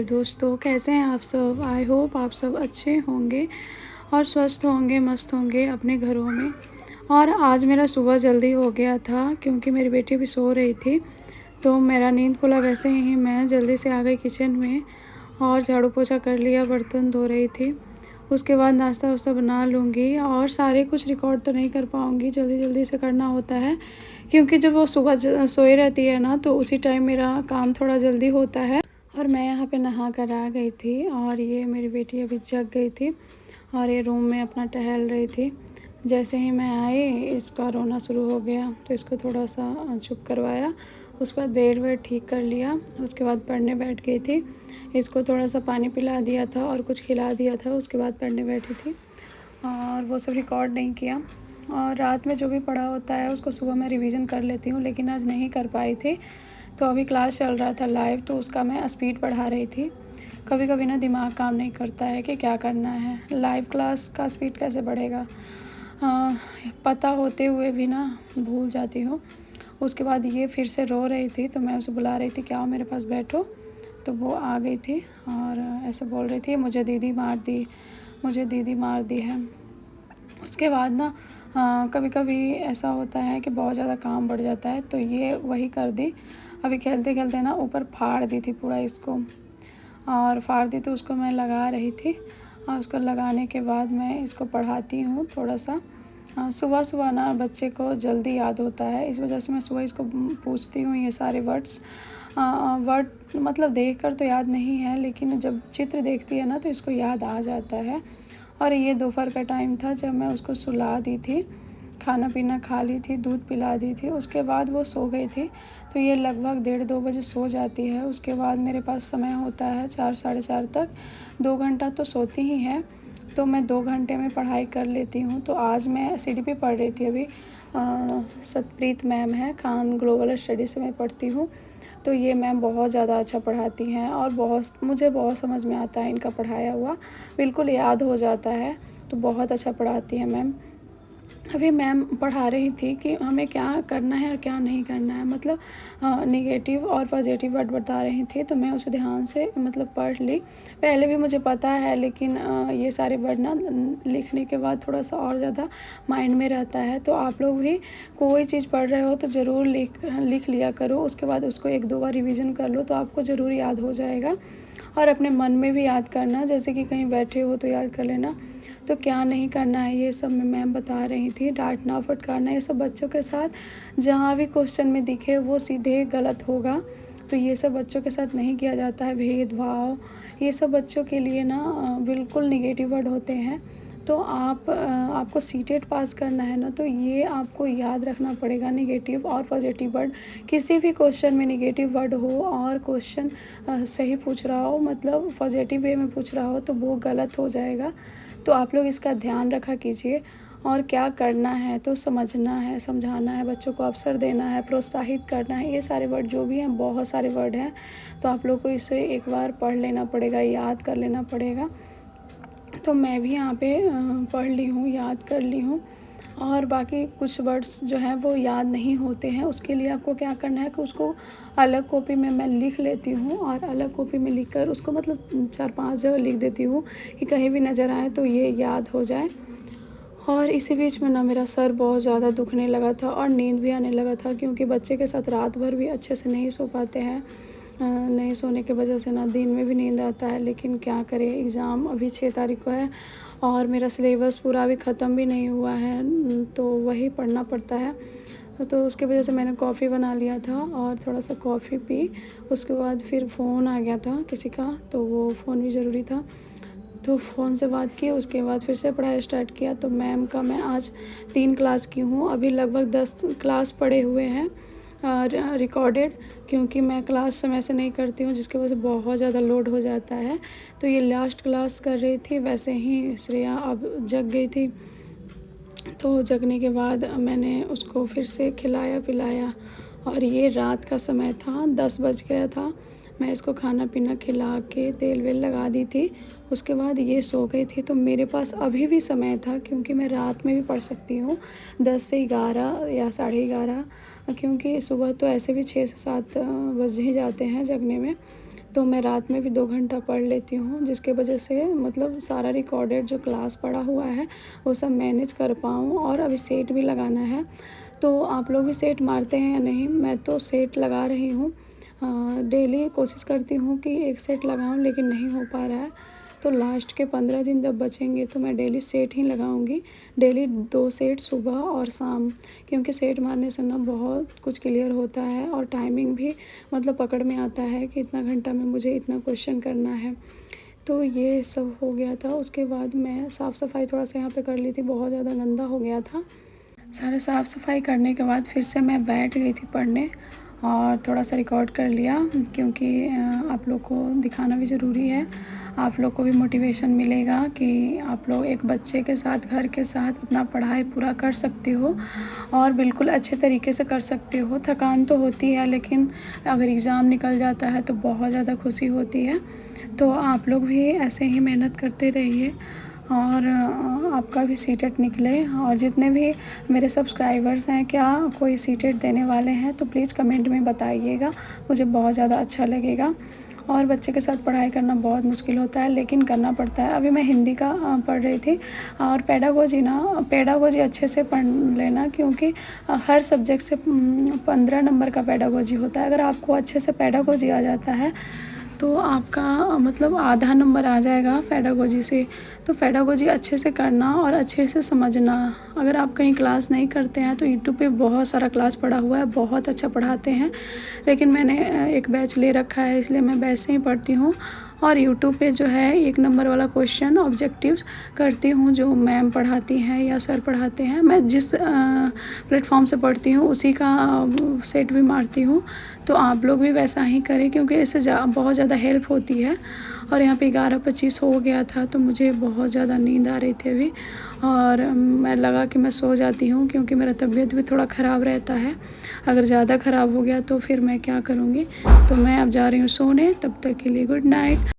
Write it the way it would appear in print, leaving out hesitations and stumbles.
दोस्तों, कैसे हैं आप सब? आई होप आप सब अच्छे होंगे और स्वस्थ होंगे, मस्त होंगे अपने घरों में। और आज मेरा सुबह जल्दी हो गया था क्योंकि मेरी बेटी भी सो रही थी, तो मेरा नींद खुला। वैसे ही मैं जल्दी से आ गई किचन में और झाड़ू पोछा कर लिया, बर्तन धो रही थी। उसके बाद नाश्ता वास्ता बना लूँगी और सारे कुछ रिकॉर्ड तो नहीं कर पाऊँगी, जल्दी-जल्दी से करना होता है क्योंकि जब वो सुबह सोई रहती है ना, तो उसी टाइम मेरा काम थोड़ा जल्दी होता है। और मैं यहाँ पे नहा कर आ गई थी और ये मेरी बेटी अभी जग गई थी और ये रूम में अपना टहल रही थी। जैसे ही मैं आई इसका रोना शुरू हो गया, तो इसको थोड़ा सा चुप करवाया। उसके बाद बेड वेड ठीक कर लिया। उसके बाद पढ़ने बैठ गई थी। इसको थोड़ा सा पानी पिला दिया था और कुछ खिला दिया था। उसके बाद पढ़ने बैठी थी और वो सब रिकॉर्ड नहीं किया। और रात में जो भी पढ़ा होता है उसको सुबह मैं रिवीजन कर लेती हूँ, लेकिन आज नहीं कर पाई थी। तो अभी क्लास चल रहा था लाइव, तो उसका मैं स्पीड बढ़ा रही थी। कभी कभी ना दिमाग काम नहीं करता है कि क्या करना है, लाइव क्लास का स्पीड कैसे बढ़ेगा। पता होते हुए भी ना भूल जाती हूँ। उसके बाद ये फिर से रो रही थी, तो मैं उसे बुला रही थी कि आओ मेरे पास बैठो। तो वो आ गई थी और ऐसे बोल रही थी मुझे दीदी मार दी, मुझे दीदी मार दी है। उसके बाद ना कभी कभी ऐसा होता है कि बहुत ज़्यादा काम बढ़ जाता है, तो ये वही कर दी। अभी खेलते खेलते ना ऊपर फाड़ दी थी पूरा इसको, और फाड़ दी तो उसको मैं लगा रही थी। और उसको लगाने के बाद मैं इसको पढ़ाती हूँ थोड़ा सा। सुबह सुबह ना बच्चे को जल्दी याद होता है, इस वजह से मैं सुबह इसको पूछती हूँ ये सारे वर्ड्स। वर्ड मतलब देख कर तो याद नहीं है, लेकिन जब चित्र देखती है ना तो इसको याद आ जाता है। और ये दोपहर का टाइम था जब मैं उसको सुला दी थी, खाना पीना खा ली थी, दूध पिला दी थी। उसके बाद वो सो गई थी। तो ये लगभग 1:30-2 बजे सो जाती है। उसके बाद मेरे पास समय होता है 4 साढ़े 4 तक, 2 घंटा तो सोती ही है। तो मैं 2 घंटे में पढ़ाई कर लेती हूँ। तो आज मैं सीडीपी पढ़ रही थी अभी। सतप्रीत मैम है, खान ग्लोबल स्टडी से मैं पढ़ती हूँ। तो ये मैम बहुत ज़्यादा अच्छा पढ़ाती हैं और मुझे बहुत समझ में आता है इनका पढ़ाया हुआ, बिल्कुल याद हो जाता है। तो बहुत अच्छा पढ़ाती हैं मैम। अभी मैम पढ़ा रही थी कि हमें क्या करना है और क्या नहीं करना है, मतलब नेगेटिव और पॉजिटिव वर्ड बता रही थी। तो मैं उसे ध्यान से मतलब पढ़ ली। पहले भी मुझे पता है, लेकिन ये सारे वर्ड ना लिखने के बाद थोड़ा सा और ज़्यादा माइंड में रहता है। तो आप लोग भी कोई चीज़ पढ़ रहे हो तो ज़रूर लिख लिया करो। उसके बाद उसको 1-2 बार रिवीजन कर लो तो आपको ज़रूर याद हो जाएगा। और अपने मन में भी याद करना, जैसे कि कहीं बैठे हो तो याद कर लेना। तो क्या नहीं करना है ये सब मैम बता रही थी। डाँटना फटकारना ये सब बच्चों के साथ जहाँ भी क्वेश्चन में दिखे वो सीधे गलत होगा। तो ये सब बच्चों के साथ नहीं किया जाता है। भेदभाव ये सब बच्चों के लिए ना बिल्कुल नेगेटिव वर्ड होते हैं। तो आपको सीटेट पास करना है ना, तो ये आपको याद रखना पड़ेगा नेगेटिव और पॉजिटिव वर्ड। किसी भी क्वेश्चन में नेगेटिव वर्ड हो और क्वेश्चन सही पूछ रहा हो, मतलब पॉजिटिव वे में पूछ रहा हो, तो वो गलत हो जाएगा। तो आप लोग इसका ध्यान रखा कीजिए। और क्या करना है तो समझना है, समझाना है, बच्चों को अवसर देना है, प्रोत्साहित करना है। ये सारे वर्ड जो भी हैं, बहुत सारे वर्ड हैं। तो आप लोग को इसे एक बार पढ़ लेना पड़ेगा, याद कर लेना पड़ेगा। तो मैं भी यहाँ पे पढ़ ली हूँ, याद कर ली हूँ। और बाकी कुछ वर्ड्स जो हैं वो याद नहीं होते हैं, उसके लिए आपको क्या करना है कि उसको अलग कॉपी में मैं लिख लेती हूँ और अलग कॉपी में लिख कर उसको मतलब 4-5 जगह लिख देती हूँ कि कहीं भी नज़र आए तो ये याद हो जाए। और इसी बीच में ना मेरा सर बहुत ज़्यादा दुखने लगा था और नींद भी आने लगा था, क्योंकि बच्चे के साथ रात भर भी अच्छे से नहीं सो पाते हैं। नहीं सोने की वजह से ना दिन में भी नींद आता है, लेकिन क्या करें, एग्ज़ाम अभी 6 तारीख को है और मेरा सिलेबस पूरा अभी ख़त्म भी नहीं हुआ है। तो वही पढ़ना पड़ता है। तो उसकी वजह से मैंने कॉफ़ी बना लिया था और थोड़ा सा कॉफ़ी पी। उसके बाद फिर फ़ोन आ गया था किसी का, तो वो फ़ोन भी ज़रूरी था। तो फ़ोन से बात की, उसके बाद फिर से पढ़ाई स्टार्ट किया। तो मैम का मैं आज 3 क्लास की हूँ, अभी लगभग 10 क्लास पढ़े हुए हैं रिकॉर्डेड, क्योंकि मैं क्लास समय से नहीं करती हूँ, जिसकी वजह से बहुत ज़्यादा लोड हो जाता है। तो ये लास्ट क्लास कर रही थी, वैसे ही श्रेया अब जग गई थी। तो जगने के बाद मैंने उसको फिर से खिलाया पिलाया और ये रात का समय था, 10 बज गया था। मैं इसको खाना पीना खिला के तेल वेल लगा दी थी। उसके बाद ये सो गई थी। तो मेरे पास अभी भी समय था, क्योंकि मैं रात में भी पढ़ सकती हूँ 10 से 11 या 11:30, क्योंकि सुबह तो ऐसे भी 6 से 7 बज ही जाते हैं जगने में। तो मैं रात में भी 2 घंटा पढ़ लेती हूँ, जिसके वजह से मतलब सारा रिकॉर्डेड जो क्लास पढ़ा हुआ है वो सब मैनेज कर पाऊँ। और अभी सेट भी लगाना है। तो आप लोग भी सेट मारते हैं या नहीं? मैं तो सेट लगा रही हूँ। डेली कोशिश करती हूँ कि एक सेट लगाऊँ, लेकिन नहीं हो पा रहा है। तो लास्ट के 15 दिन जब बचेंगे तो मैं डेली सेट ही लगाऊंगी। डेली 2 सेट सुबह और शाम, क्योंकि सेट मारने से ना बहुत कुछ क्लियर होता है और टाइमिंग भी मतलब पकड़ में आता है कि इतना घंटा में मुझे इतना क्वेश्चन करना है। तो ये सब हो गया था। उसके बाद मैं साफ़ सफाई थोड़ा सा यहाँ पे कर ली थी, बहुत ज़्यादा गंदा हो गया था। सारा साफ़ सफाई करने के बाद फिर से मैं बैठ गई थी पढ़ने और थोड़ा सा रिकॉर्ड कर लिया, क्योंकि आप लोग को दिखाना भी ज़रूरी है। आप लोग को भी मोटिवेशन मिलेगा कि आप लोग एक बच्चे के साथ, घर के साथ अपना पढ़ाई पूरा कर सकते हो और बिल्कुल अच्छे तरीके से कर सकते हो। थकान तो होती है, लेकिन अगर एग्ज़ाम निकल जाता है तो बहुत ज़्यादा खुशी होती है। तो आप लोग भी ऐसे ही मेहनत करते रहिए और आपका भी सीटेट निकले। और जितने भी मेरे सब्सक्राइबर्स हैं, क्या कोई सीटेट देने वाले हैं तो प्लीज़ कमेंट में बताइएगा, मुझे बहुत ज़्यादा अच्छा लगेगा। और बच्चे के साथ पढ़ाई करना बहुत मुश्किल होता है, लेकिन करना पड़ता है। अभी मैं हिंदी का पढ़ रही थी। और पेडागोजी अच्छे से पढ़ लेना, क्योंकि हर सब्जेक्ट से 15 नंबर का पेडागोजी होता है। अगर आपको अच्छे से पेडागोजी आ जाता है तो आपका मतलब आधा नंबर आ जाएगा पेडागोजी से। तो पेडागोजी अच्छे से करना और अच्छे से समझना। अगर आप कहीं क्लास नहीं करते हैं तो यूट्यूब पे बहुत सारा क्लास पड़ा हुआ है, बहुत अच्छा पढ़ाते हैं। लेकिन मैंने एक बैच ले रखा है, इसलिए मैं बैच से ही पढ़ती हूँ। और यूट्यूब पे जो है 1 नंबर वाला क्वेश्चन ऑब्जेक्टिव्स करती हूँ, जो मैम पढ़ाती हैं या सर पढ़ाते हैं। मैं जिस प्लेटफॉर्म से पढ़ती हूँ उसी का सेट भी मारती हूँ। तो आप लोग भी वैसा ही करें, क्योंकि इससे बहुत ज़्यादा हेल्प होती है। और यहाँ पे 11:25 हो गया था, तो मुझे बहुत ज़्यादा नींद आ रही थी अभी। और मैं लगा कि मैं सो जाती हूँ, क्योंकि मेरा तबीयत भी थोड़ा ख़राब रहता है। अगर ज़्यादा ख़राब हो गया तो फिर मैं क्या करूँगी। तो मैं अब जा रही हूँ सोने। तब तक के लिए गुड नाइट।